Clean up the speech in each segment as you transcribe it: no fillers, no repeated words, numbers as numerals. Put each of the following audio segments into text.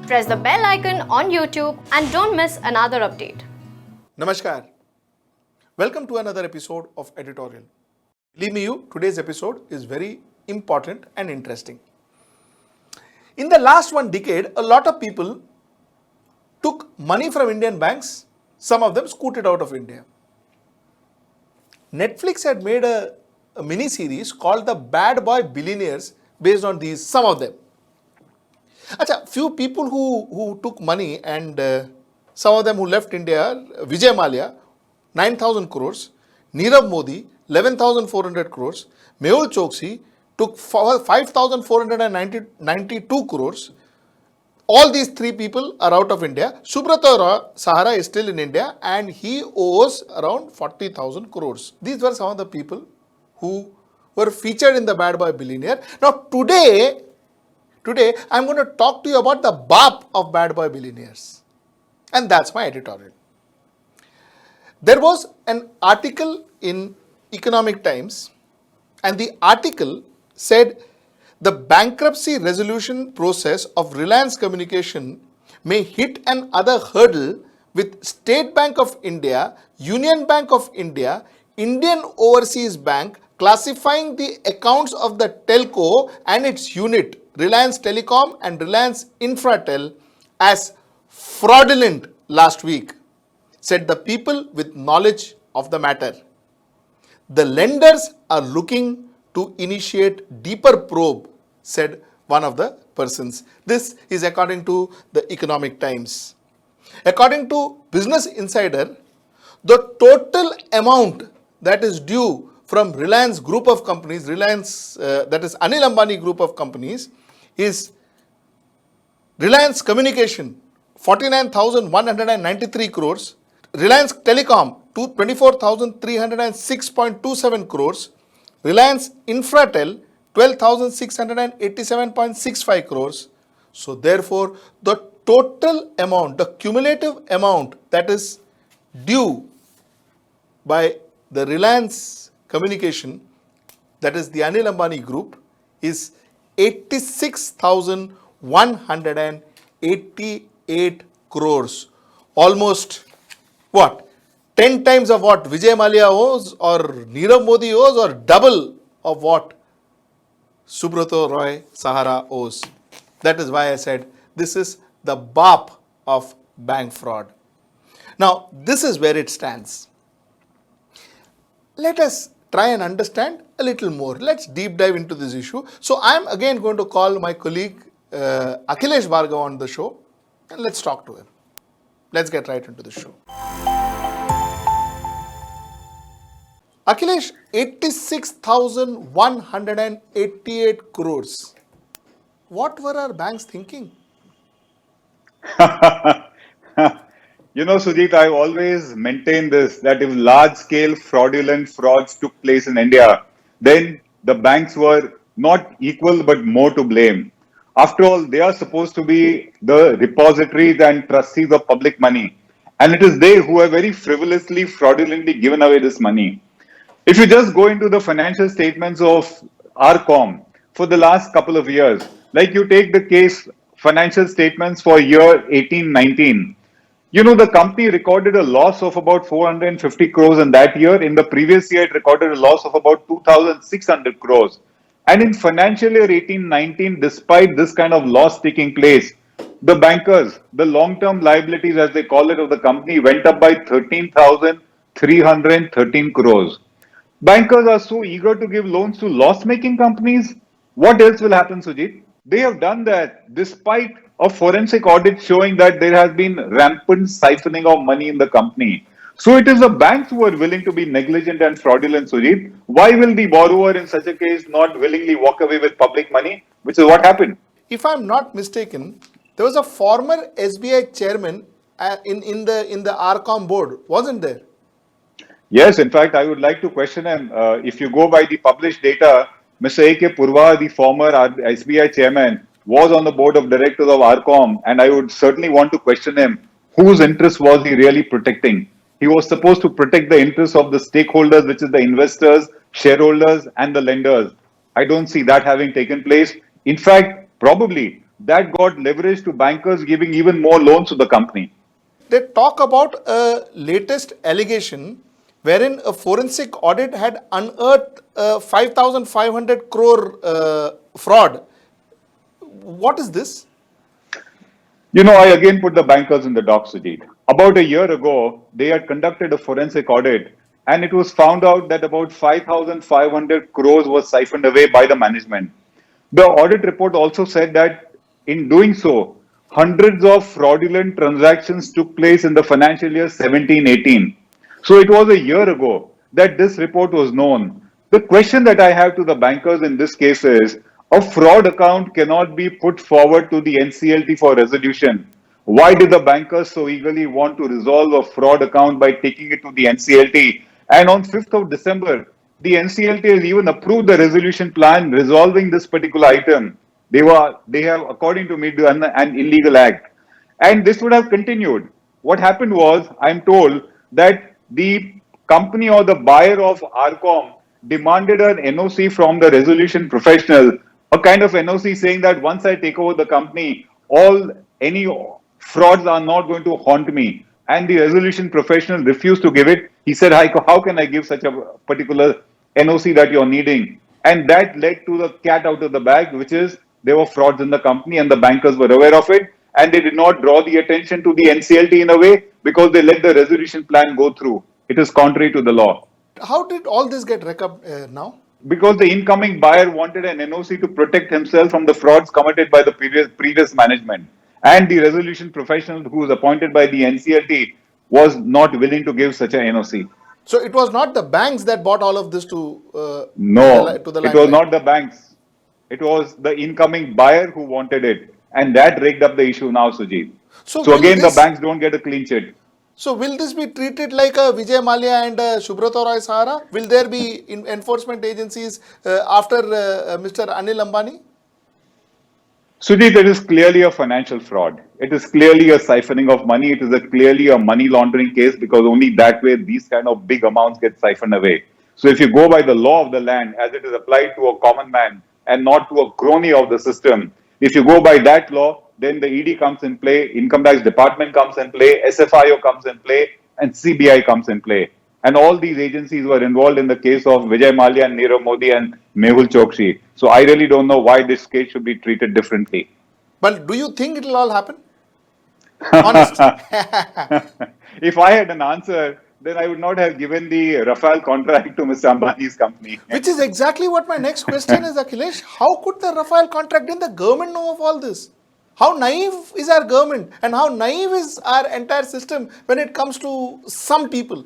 Press the bell icon on YouTube and don't miss another update. Namaskar. Welcome to another episode of Editorial. Believe me you, today's episode is very important and interesting. In the last 1 decade, a lot of people took money from Indian banks, some of them scooted out of India. Netflix had made a mini series called The Bad Boy Billionaires based on these, some of them. Few people who took money and some of them who left India, Vijay Mallya, 9,000 crores, Nirav Modi, 11,400 crores, Mehul Choksi took 5,492 crores. All these three people are out of India. Subrata Sahara is still in India and he owes around 40,000 crores. These were some of the people who were featured in the Bad Boy Billionaire. Now today I'm going to talk to you about the BAP of Bad Boy Billionaires. And that's my editorial. There was an article in Economic Times and the article said the bankruptcy resolution process of Reliance Communication may hit another hurdle with State Bank of India, Union Bank of India, Indian Overseas Bank classifying the accounts of the telco and its unit Reliance Telecom and Reliance Infratel as fraudulent last week, said the people with knowledge of the matter. The lenders are looking to initiate deeper probe, said one of the persons. This is according to the Economic Times. According to Business Insider, the total amount that is due from Reliance group of companies, that is Anil Ambani group of companies, is Reliance Communication 49,193 crores, Reliance Telecom 24,306.27 crores, Reliance Infratel 12,687.65 crores. So therefore, the total amount, the cumulative amount that is due by the Reliance Communication, that is the Anil Ambani group, is 86,188 crores. Almost what? 10 times of what Vijay Mallya owes or Nirav Modi owes or double of what Subrata Roy Sahara owes. That is why I said this is the BAP of bank fraud. Now, this is where it stands. Let us try and understand a little more. Let's deep dive into this issue. So I am again going to call my colleague Akhilesh Bhargava on the show and let's talk to him. Let's get right into the show. Akhilesh, 86,188 crores. What were our banks thinking? Sujit, I always maintain this, that if large-scale fraudulent frauds took place in India, then the banks were not equal but more to blame. After all, they are supposed to be the repositories and trustees of public money. And it is they who have very frivolously, fraudulently given away this money. If you just go into the financial statements of RCom for the last couple of years, like you take the case financial statements for year 18-19, the company recorded a loss of about 450 crores in that year. In the previous year, it recorded a loss of about 2,600 crores. And in financial year 18-19, despite this kind of loss taking place, the bankers, the long-term liabilities, as they call it, of the company went up by 13,313 crores. Bankers are so eager to give loans to loss-making companies. What else will happen, Sujit? They have done that despite a forensic audit showing that there has been rampant siphoning of money in the company. So it is the banks who are willing to be negligent and fraudulent, Sujit. Why will the borrower in such a case not willingly walk away with public money, which is what happened? If I'm not mistaken, there was a former SBI chairman in the RCom board, wasn't there? Yes, in fact, I would like to question him. If you go by the published data, Mr. A.K. Purva, the former SBI chairman, was on the board of directors of RCom, and I would certainly want to question him. Whose interest was he really protecting? He was supposed to protect the interests of the stakeholders, which is the investors, shareholders, and the lenders. I don't see that having taken place. In fact, probably that got leveraged to bankers giving even more loans to the company. They talk about a latest allegation wherein a forensic audit had unearthed 5,500 crore fraud. What is this? I again put the bankers in the dock, Sujit. About a year ago, they had conducted a forensic audit, and it was found out that about 5,500 crores was siphoned away by the management. The audit report also said that in doing so, hundreds of fraudulent transactions took place in the financial year 17-18. So it was a year ago that this report was known. The question that I have to the bankers in this case is, a fraud account cannot be put forward to the NCLT for resolution. Why did the bankers so eagerly want to resolve a fraud account by taking it to the NCLT? And on 5th of December, the NCLT has even approved the resolution plan resolving this particular item. They have, according to me, done an illegal act. And this would have continued. What happened was, I'm told that the company or the buyer of RCOM demanded an NOC from the resolution professional, a kind of NOC saying that once I take over the company, any frauds are not going to haunt me. And the resolution professional refused to give it. He said, how can I give such a particular NOC that you're needing? And that led to the cat out of the bag, which is there were frauds in the company and the bankers were aware of it. And they did not draw the attention to the NCLT in a way because they let the resolution plan go through. It is contrary to the law. How did all this get recovered now? Because the incoming buyer wanted an NOC to protect himself from the frauds committed by the previous management. And the resolution professional who was appointed by the NCLT was not willing to give such a NOC. So it was not the banks that bought all of this to No, it was not the banks. It was the incoming buyer who wanted it. And that rigged up the issue now, Sujit. So again, the banks don't get a clean sheet. So will this be treated like a Vijay Mallya and Subrata Roy Sahara? Will there be enforcement agencies after Mr. Anil Ambani? Sujit, it is clearly a financial fraud. It is clearly a siphoning of money. It is clearly a money laundering case because only that way these kind of big amounts get siphoned away. So if you go by the law of the land as it is applied to a common man and not to a crony of the system, if you go by that law, then the ED comes in play, Income Tax Department comes in play, SFIO comes in play, and CBI comes in play. And all these agencies were involved in the case of Vijay Mallya and Nirav Modi and Mehul Chokshi. So I really don't know why this case should be treated differently. But do you think it will all happen? Honest. If I had an answer, then I would not have given the Rafale contract to Mr. Ambani's company. Which is exactly what my next question is, Akhilesh. How could the Rafale contract, didn't the government know of all this? How naive is our government and how naive is our entire system when it comes to some people?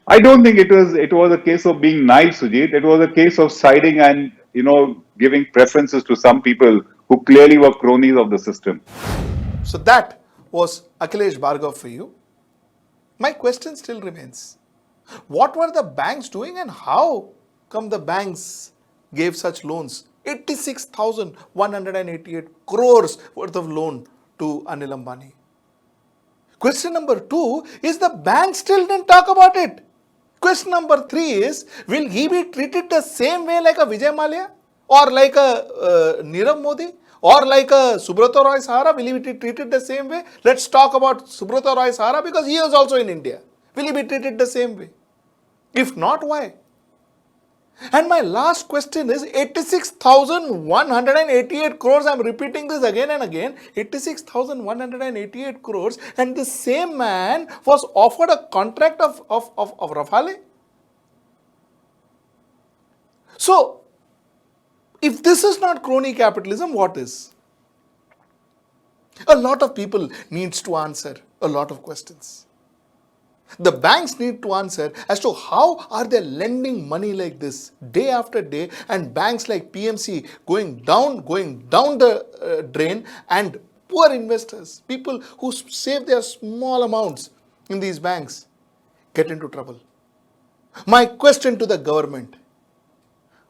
I don't think it was a case of being naive, Sujit. It was a case of siding and giving preferences to some people who clearly were cronies of the system. So that was Akhilesh Bhargav for you. My question still remains. What were the banks doing and how come the banks gave such loans? 86,188 crores worth of loan to Anil Ambani. Question number 2 is the bank still didn't talk about it. Question number 3 is, will he be treated the same way like a Vijay Mallya or like a Nirav Modi or like a Subrata Roy Sahara? Will he be treated the same way? Let's talk about Subrata Roy Sahara because he is also in India. Will he be treated the same way? If not, why? And my last question is 86,188 crores. I'm repeating this again and again. 86,188 crores. And the same man was offered a contract of Rafale. So, if this is not crony capitalism, what is? A lot of people needs to answer a lot of questions. The banks need to answer as to how are they lending money like this day after day, and banks like PMC going down the drain, and poor investors, people who save their small amounts in these banks, get into trouble. My question to the government,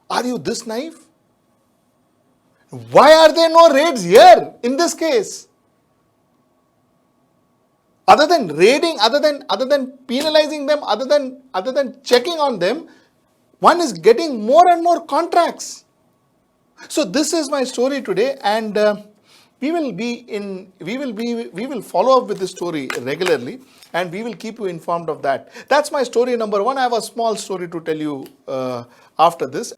are you this naive? Why are there no raids here in this case? Other than raiding, other than penalizing them, other than checking on them, one is getting more and more contracts. So this is my story today, and We will follow up with this story regularly, and we will keep you informed of that. That's my story number one. I have a small story to tell you after this.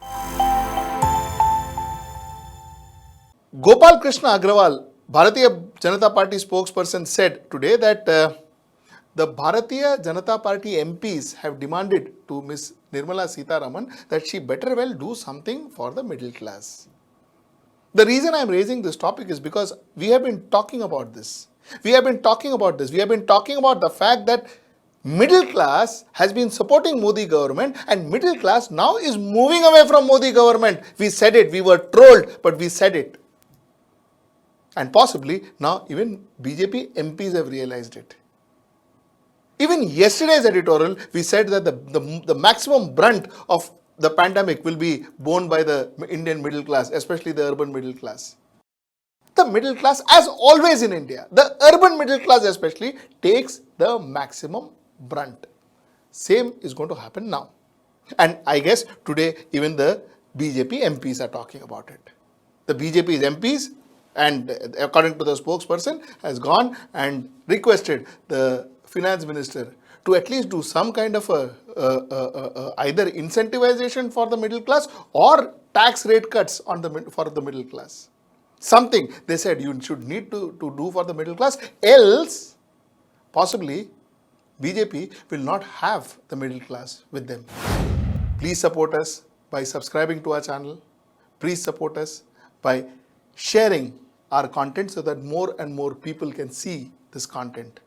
Gopal Krishna Agrawal, Bharatiya Janata Party spokesperson, said today that the Bharatiya Janata Party MPs have demanded to Ms. Nirmala Sitharaman that she better well do something for the middle class. The reason I am raising this topic is because we have been talking about this. We have been talking about the fact that middle class has been supporting Modi government, and middle class now is moving away from Modi government. We said it, we were trolled, but we said it. And possibly now even BJP MPs have realized it. Even yesterday's editorial, we said that the maximum brunt of the pandemic will be borne by the Indian middle class, especially the urban middle class. The middle class, as always in India, the urban middle class especially, takes the maximum brunt. Same is going to happen now. And I guess today even the BJP MPs are talking about it. The BJP's MPs, and according to the spokesperson, has gone and requested the finance minister to at least do some kind of either incentivization for the middle class or tax rate cuts for the middle class. Something they said you should need to do for the middle class, else possibly BJP will not have the middle class with them. Please support us by subscribing to our channel. Please support us by sharing our content so that more and more people can see this content.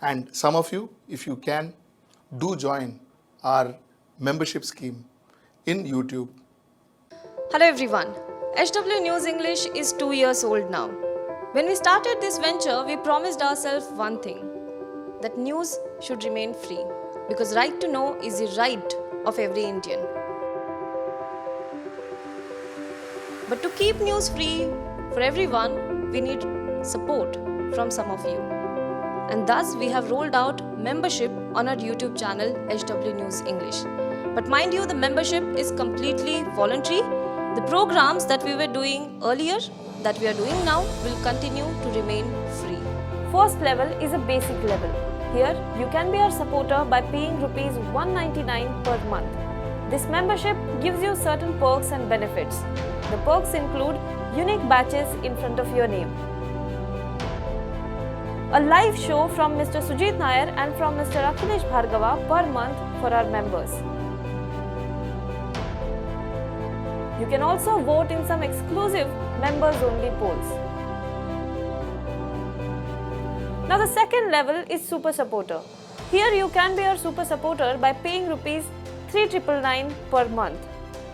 And some of you, if you can, do join our membership scheme in YouTube. Hello everyone. HW News English is 2 years old now. When we started this venture, we promised ourselves one thing, that news should remain free, because right to know is the right of every Indian. But to keep news free for everyone, we need support from some of you. And thus we have rolled out membership on our YouTube channel HW News English. But mind you, the membership is completely voluntary. The programs that we were doing earlier, that we are doing now, will continue to remain free. First level is a basic level. Here you can be our supporter by paying rupees 199 per month. This membership gives you certain perks and benefits. The perks include unique badges in front of your name, a live show from Mr. Sujit Nair and from Mr. Akhilesh Bhargava per month for our members. You can also vote in some exclusive members-only polls. Now the second level is Super Supporter. Here you can be our Super Supporter by paying rupees 3,999 per month.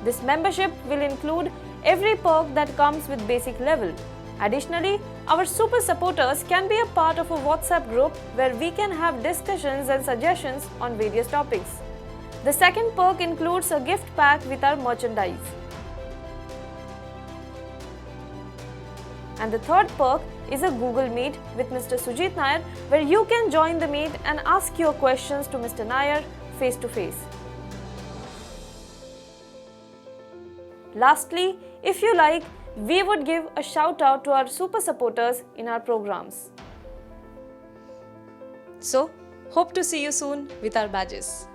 This membership will include every perk that comes with basic level. Additionally, our super supporters can be a part of a WhatsApp group where we can have discussions and suggestions on various topics. The second perk includes a gift pack with our merchandise. And the third perk is a Google Meet with Mr. Sujit Nair, where you can join the meet and ask your questions to Mr. Nair face to face. Lastly, if you like, we would give a shout out to our super supporters in our programs. So, hope to see you soon with our badges.